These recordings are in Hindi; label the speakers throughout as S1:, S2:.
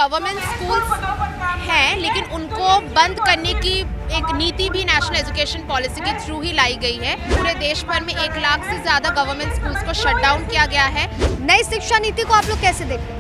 S1: गवर्नमेंट स्कूल्स हैं, लेकिन उनको बंद करने की एक नीति भी नेशनल एजुकेशन पॉलिसी के थ्रू ही लाई गई है। पूरे देश भर में 1 लाख से ज़्यादा गवर्नमेंट स्कूल्स को शट डाउन किया गया है।
S2: नई शिक्षा नीति को आप लोग कैसे देखते हैं?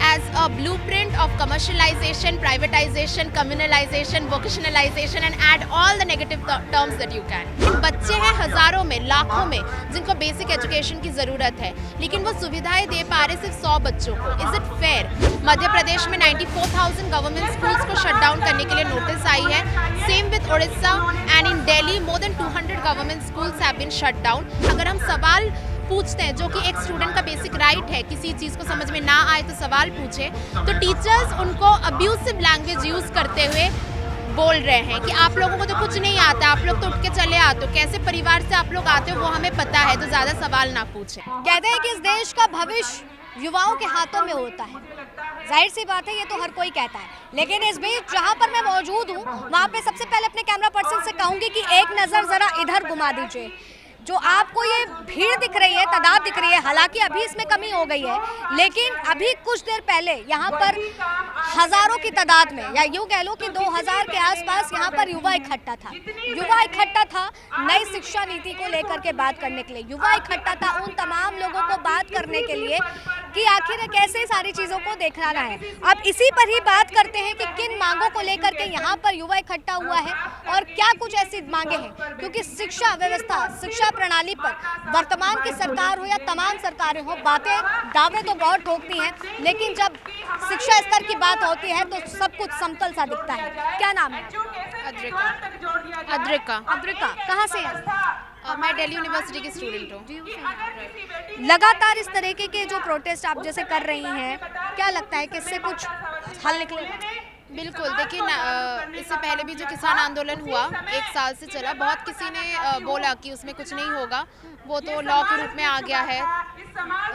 S1: As a blueprint of commercialization, privatization, communalization, vocationalization and add all the negative terms that you can. बच्चे हैं हजारों में, लाखों में, जिनको बेसिक एजुकेशन की ज़रूरत है, लेकिन वो सुविधाएं दे पा रहे सिर्फ 100 बच्चों को। Is it fair? Madhya Pradesh में 94,000 गवर्नमेंट स्कूल्स को शट डाउन करने के लिए नोटिस आई है। Same with Orissa and in Delhi more than 200 government schools have been shut down. अगर हम सवाल पूछते हैं, जो कि एक स्टूडेंट का बेसिक राइट है, किसी चीज़ को समझ में ना आए तो सवाल पूछे, तो टीचर्स उनको अब्यूसिव लैंग्वेज यूज़ करते हुए बोल रहे हैं कि आप लोगों को तो कुछ नहीं आता, आप लोग तो उठ के चले आते हो, कैसे परिवार से आप लोग आते हो वो हमें पता है, तो ज़्यादा सवाल ना पूछे।
S2: कहते हैं कि इस देश का भविष्य युवाओं के हाथों में होता है। जाहिर सी बात है, ये तो हर कोई कहता है, लेकिन इस बीच जहाँ पर मैं मौजूद हूँ वहाँ पे सबसे पहले अपने कैमरा पर्सन से कहूँगी कि एक नज़र ज़रा इधर घुमा दीजिए। जो आपको ये भीड़ दिख रही है, तादाद दिख रही है, हालांकि अभी इसमें कमी हो गई है, लेकिन अभी कुछ देर पहले यहाँ पर हजारों की तादाद में, या यूँ कह लो कि 2000 के आसपास यहाँ पर युवा इकट्ठा था। युवा इकट्ठा था नई शिक्षा नीति को लेकर के बात करने के लिए। युवा इकट्ठा था उन तमाम लोगों को बात करने के लिए कि आखिर कैसे सारी चीज़ों को देखना है। अब इसी पर ही बात करते हैं कि किन मांगों को लेकर के यहाँ पर युवा इकट्ठा हुआ है और क्या कुछ ऐसी मांगे हैं, क्योंकि शिक्षा व्यवस्था, शिक्षा प्रणाली पर वर्तमान की सरकार हो या तमाम सरकारें हो, बातें दावे तो बहुत ठोकती हैं, लेकिन जब शिक्षा स्तर की बात होती है तो सब कुछ समतल सा दिखता है। क्या नाम है? अद्रिका कहाँ से है?
S1: मैं दिल्ली यूनिवर्सिटी की स्टूडेंट हूँ।
S2: लगातार इस तरीके के जो प्रोटेस्ट आप जैसे कर रही हैं, क्या लगता है कि इससे कुछ हल निकलेगा?
S1: बिल्कुल, देखिए इससे पहले भी जो किसान आंदोलन हुआ 1 साल से चला, बहुत किसी ने बोला कि उसमें कुछ नहीं होगा, वो तो लॉ के रूप में आ गया है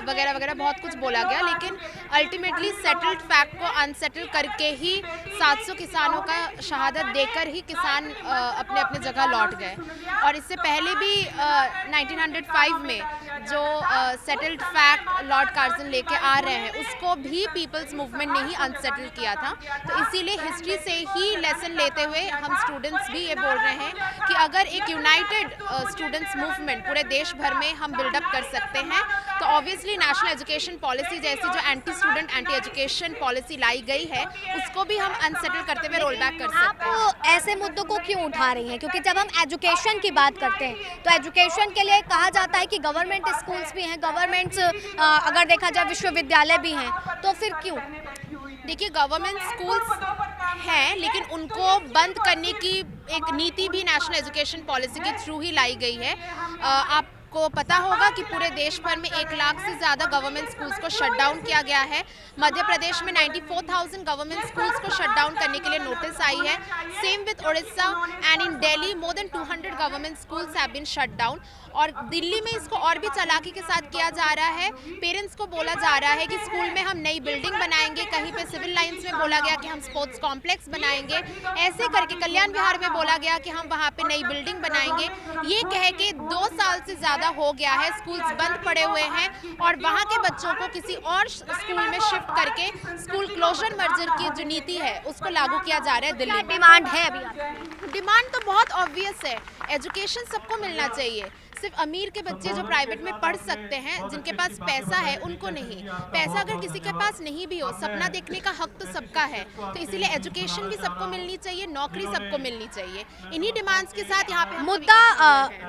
S1: वगैरह वगैरह, बहुत कुछ बोला गया, लेकिन अल्टीमेटली सेटल्ड फैक्ट को अनसेटल करके ही 700 किसानों का शहादत देकर ही किसान अपने अपने जगह लौट गए। और इससे पहले भी 1905 में जो सेटल्ड फैक्ट लॉर्ड कार्जन लेके आ रहे हैं, उसको भी पीपल्स मूवमेंट ने ही अनसेटल किया था। तो इसीलिए हिस्ट्री से ही लेसन लेते हुए हम स्टूडेंट्स भी ये बोल रहे हैं कि अगर एक यूनाइटेड स्टूडेंट्स मूवमेंट पूरे देश भर में हम बिल्डअप कर सकते हैं, तो ऑब्वियसली नेशनल एजुकेशन पॉलिसी जैसी जो anti student anti education policy लाई गई है, उसको भी हम अनसेटल करते हुए रोल बैक कर सकते हैं।
S2: आप ऐसे मुद्दों को क्यों उठा रही हैं? क्योंकि जब हम एजुकेशन की बात करते हैं तो एजुकेशन के लिए कहा जाता है कि गवर्नमेंट स्कूल्स भी हैं, गवर्नमेंट्स अगर देखा जाए विश्वविद्यालय भी हैं, तो फिर क्यों?
S1: देखिए, गवर्नमेंट स्कूल्स हैं, लेकिन उनको बंद करने की एक नीति भी नेशनल एजुकेशन पॉलिसी के थ्रू ही लाई गई है। आपको पता होगा कि पूरे देश भर में 1 लाख से ज़्यादा गवर्नमेंट स्कूल्स को शट डाउन किया गया है। मध्य प्रदेश में 94,000 गवर्नमेंट स्कूल्स को शट डाउन करने के लिए नोटिस आई है। Same with Orissa and in Delhi more than 200 government schools have been shut down. और दिल्ली में इसको और भी चालाकी के साथ किया जा रहा है। पेरेंट्स को बोला जा रहा है कि स्कूल में हम नई बिल्डिंग बनाएंगे, कहीं पे सिविल लाइंस में बोला गया कि हम स्पोर्ट्स कॉम्प्लेक्स बनाएंगे, ऐसे करके कल्याण विहार में बोला गया कि हम वहाँ पे नई बिल्डिंग बनाएंगे। ये कह के 2 साल से ज़्यादा हो गया है, स्कूल्स बंद पड़े हुए हैं और वहाँ के बच्चों को किसी और स्कूल में शिफ्ट करके स्कूल क्लोजर मर्जर की जो नीति है उसको लागू किया जा रहा है दिल्ली में।
S2: डिमांड है अभी?
S1: डिमांड तो बहुत ऑब्वियस है, एजुकेशन सबको मिलना चाहिए। सिर्फ अमीर के बच्चे जो प्राइवेट में पढ़ सकते हैं, जिनके पास पैसा है, उनको नहीं। पैसा अगर किसी के पास नहीं भी हो, सपना देखने का हक तो सबका है। तो इसीलिए एजुकेशन भी सबको मिलनी चाहिए, नौकरी सबको मिलनी चाहिए। इन्हीं डिमांड्स के साथ यहाँ पे
S2: मुद्दा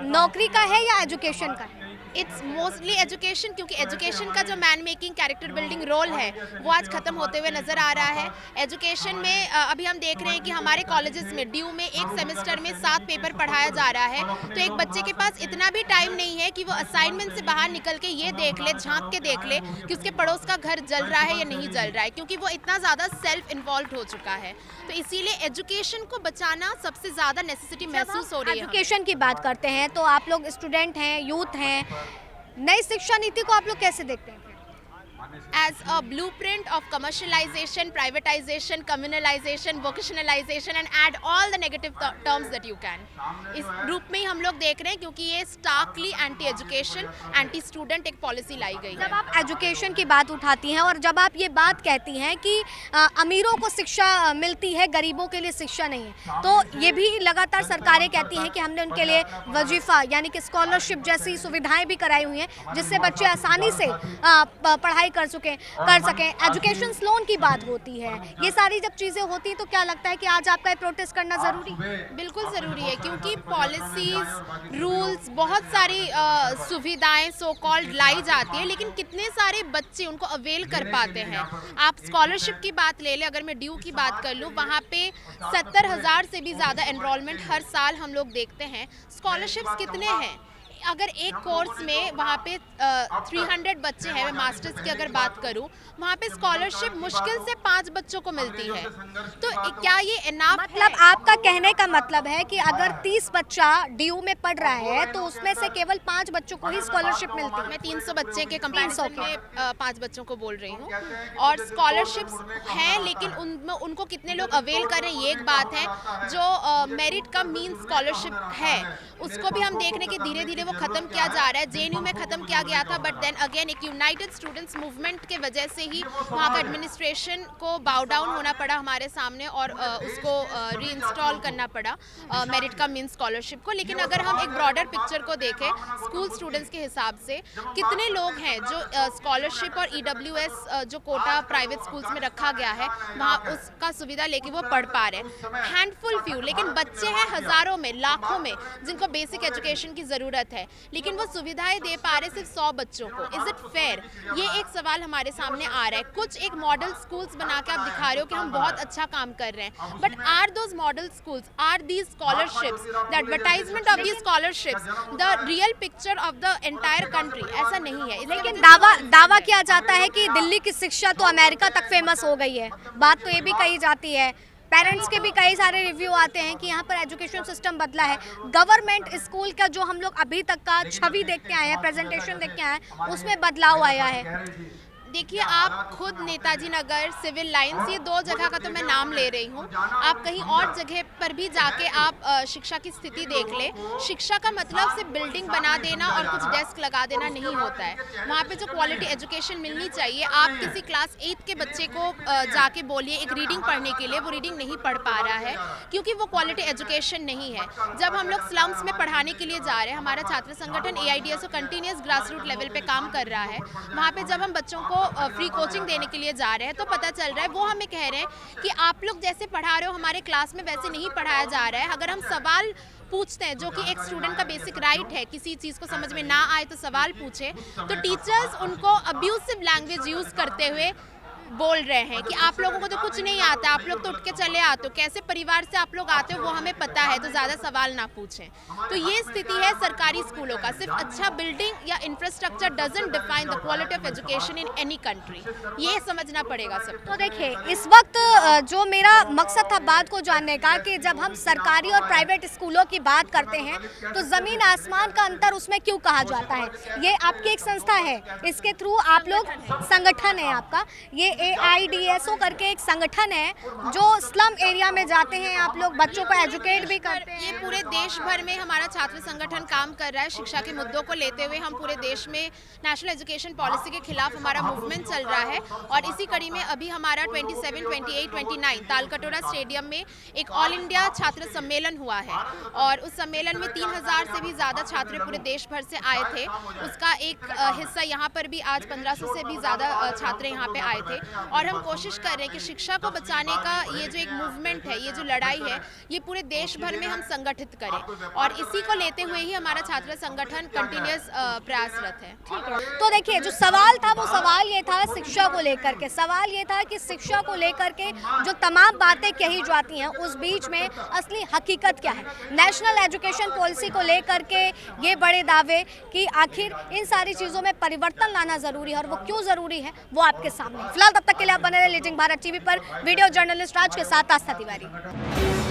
S2: नौकरी का है या एजुकेशन का है?
S1: इट्स मोस्टली एजुकेशन, क्योंकि एजुकेशन का जो man making character building role है वो आज खत्म होते हुए नज़र आ रहा है। एजुकेशन में अभी हम देख रहे हैं कि हमारे कॉलेजेस में ड्यू में एक सेमेस्टर में 7 पेपर पढ़ाया जा रहा है, तो एक बच्चे के पास इतना भी टाइम नहीं है कि वो असाइनमेंट से बाहर निकल के ये देख ले, झांक के देख ले कि उसके पड़ोस का घर जल रहा है या नहीं जल रहा है, क्योंकि वो इतना ज़्यादा सेल्फ इन्वॉल्व हो चुका है। तो इसीलिए एजुकेशन को बचाना सबसे ज़्यादा नेसेसिटी महसूस हो रही है।
S2: एजुकेशन की बात करते हैं तो आप लोग स्टूडेंट हैं, यूथ हैं, नई शिक्षा नीति को आप लोग कैसे देखते हैं?
S1: as a blueprint of commercialization, privatization, communalization, vocationalization and add all the negative terms that you can. इस रूप में ही हम लोग देख रहे हैं क्योंकि ये starkly anti education, anti student एक पॉलिसी लाई गई है।
S2: जब आप एजुकेशन की बात उठाती हैं और जब आप ये बात कहती हैं कि अमीरों को शिक्षा मिलती है, गरीबों के लिए शिक्षा नहीं है, तो ये भी लगातार सरकारें कहती हैं कि हमने उनके लिए वजीफा यानी कि स्कॉलरशिप जैसी सुविधाएं भी कराई हुई हैं जिससे बच्चे आसानी से पढ़ाई कर सकें। एजुकेशन लोन की बात होती है, ये सारी जब चीज़ें होती हैं तो क्या लगता है कि आज आपका ये प्रोटेस्ट करना ज़रूरी?
S1: बिल्कुल ज़रूरी है क्योंकि पॉलिसीज, रूल्स, बहुत सारी सुविधाएं सो कॉल्ड लाई जाती है, लेकिन कितने सारे बच्चे उनको अवेल कर पाते हैं। आप स्कॉलरशिप की बात ले लें, अगर मैं ड्यू की बात कर लूँ, वहाँ पे 70,000 से भी ज़्यादा एनरोलमेंट हर साल हम लोग देखते हैं। स्कॉलरशिप्स कितने हैं? अगर एक कोर्स में वहाँ पे 300 बच्चे हैं, मैं मास्टर्स की अगर बात करूँ, वहाँ पे स्कॉलरशिप मुश्किल से 5 बच्चों को मिलती है। तो क्या ये इनाफ
S2: मतलब आपका कहने का मतलब है कि अगर 30 बच्चा ड्यू में पढ़ रहा है तो उसमें से केवल 5 बच्चों को ही स्कॉलरशिप मिलती है?
S1: मैं 300 बच्चे के कंपैरिजन में 5 बच्चों को बोल रही हूँ। और स्कॉलरशिप्स हैं लेकिन उनको कितने लोग अवेल कर रहे हैं ये एक बात है। जो मेरिट का मीन स्कॉलरशिप है उसको भी हम देख रहे हैं कि धीरे धीरे खत्म किया जा रहा है। जेएनयू में खत्म किया गया था, बट देन अगेन एक यूनाइटेड स्टूडेंट्स मूवमेंट के वजह से ही वहाँ का एडमिनिस्ट्रेशन को बाउ डाउन होना पड़ा हमारे सामने और उसको रीइंस्टॉल करना पड़ा मेरिट का मीन स्कॉलरशिप को। लेकिन अगर हम एक ब्रॉडर पिक्चर को देखें स्कूल स्टूडेंट्स के हिसाब से, कितने लोग हैं जो स्कॉलरशिप और ईडब्ल्यूएस जो कोटा प्राइवेट स्कूल्स में रखा गया है वहाँ उसका सुविधा लेके वो पढ़ पा रहे हैं। हैंडफुल फ्यू, लेकिन बच्चे हैं हज़ारों में, लाखों में जिनको बेसिक एजुकेशन की ज़रूरत है, लेकिन वो सुविधाएं दे पा रहे सिर्फ 100 बच्चों को। Is it fair? ये एक सवाल हमारे सामने आ रहा है। कुछ एक मॉडल स्कूल्स बना के आप दिखा रहे हो कि हम बहुत अच्छा काम कर रहे हैं, but are those model schools, are these scholarships, the advertisement of these scholarships the real picture of the entire country? ऐसा नहीं है।
S2: लेकिन दावा किया जाता है कि दिल्ली की शिक्षा तो अमेरिका तक फेमस हो गई है। बात तो ये भी कही जाती है, पेरेंट्स के भी कई सारे रिव्यू आते हैं कि यहाँ पर एजुकेशन सिस्टम बदला है। गवर्नमेंट स्कूल का जो हम लोग अभी तक का छवि देख के आए हैं, प्रेजेंटेशन देख के आए हैं, उसमें बदलाव आया है।
S1: देखिए, आप खुद नेताजी नगर, सिविल लाइंस, ये 2 जगह का तो मैं नाम ले रही हूँ। आप कहीं और जगह पर भी जाके आप शिक्षा की स्थिति देख ले। शिक्षा का मतलब सिर्फ बिल्डिंग बना देना और कुछ डेस्क लगा देना नहीं होता है। वहाँ पे जो क्वालिटी एजुकेशन मिलनी चाहिए, आप किसी क्लास 8 के बच्चे को जाके बोलिए एक रीडिंग पढ़ने के लिए, वो रीडिंग नहीं पढ़ पा रहा है क्योंकि वो क्वालिटी एजुकेशन नहीं है। जब हम लोग स्लम्स में पढ़ाने के लिए जा रहे हैं, हमारा छात्र संगठन AIDSO continuous grass root level पे काम कर रहा है। वहाँ पे जब हम बच्चों को फ्री कोचिंग देने के लिए जा रहे हैं तो पता चल रहा है वो हमें कह रहे हैं कि आप लोग जैसे पढ़ा रहे हो हमारे क्लास में वैसे नहीं पढ़ाया जा रहा है। अगर हम सवाल पूछते हैं, जो कि एक स्टूडेंट का बेसिक राइट है, किसी चीज़ को समझ में ना आए तो सवाल पूछे, तो टीचर्स उनको अब्यूसिव लैंग्वेज यूज़ करते हुए बोल रहे हैं कि आप लोगों को तो कुछ नहीं आता, आप लोग तो उठ के चले आते हो, कैसे परिवार से आप लोग आते हो वो हमें पता है, तो ज़्यादा सवाल ना पूछें। तो ये स्थिति है सरकारी स्कूलों का। सिर्फ अच्छा बिल्डिंग या infrastructure doesn't define the quality of education in any country, ये समझना पड़ेगा सब।
S2: तो देखिए, इस वक्त जो मेरा मकसद था बात को जानने का कि जब हम सरकारी और प्राइवेट स्कूलों की बात करते हैं तो ज़मीन आसमान का अंतर उसमें क्यों कहा जाता है। ये आपकी एक संस्था है, इसके थ्रू आप लोग, संगठन है आपका, ये AIDSO करके एक संगठन है जो स्लम एरिया में जाते हैं, आप लोग बच्चों को एजुकेट भी करते हैं।
S1: ये पूरे देश भर में हमारा छात्र संगठन काम कर रहा है। शिक्षा के मुद्दों को लेते हुए हम पूरे देश में नेशनल एजुकेशन पॉलिसी के खिलाफ हमारा मूवमेंट चल रहा है और इसी कड़ी में अभी हमारा 27, 28, 29 तालकटोरा स्टेडियम में एक ऑल इंडिया छात्र सम्मेलन हुआ है और उस सम्मेलन में 3000 से भी ज़्यादा छात्र पूरे देश भर से आए थे। उसका एक हिस्सा यहाँ पर भी आज 1500 से भी ज़्यादा छात्र यहाँ पे आए थे और हम कोशिश कर रहे हैं कि शिक्षा को बचाने का ये जो एक मूवमेंट है, ये जो लड़ाई है, ये पूरे देश भर में हम संगठित करें और इसी को लेते हुए ही हमारा छात्र संगठन कंटिन्यूस प्रयासरत है।
S2: ठीक है, तो देखिए, जो सवाल था वो सवाल ये था शिक्षा को लेकर के, सवाल ये था कि शिक्षा को लेकर के जो तमाम बातें कही जाती हैं उस बीच में असली हकीकत क्या है। नेशनल एजुकेशन पॉलिसी को लेकर के ये बड़े दावे कि आखिर इन सारी चीज़ों में परिवर्तन लाना ज़रूरी है और वो क्यों ज़रूरी है वो आपके सामने। फिलहाल तब तक के लिए आप बने रहे लीजिंग भारत टीवी पर। वीडियो जर्नलिस्ट राज के साथ आस्था तिवारी।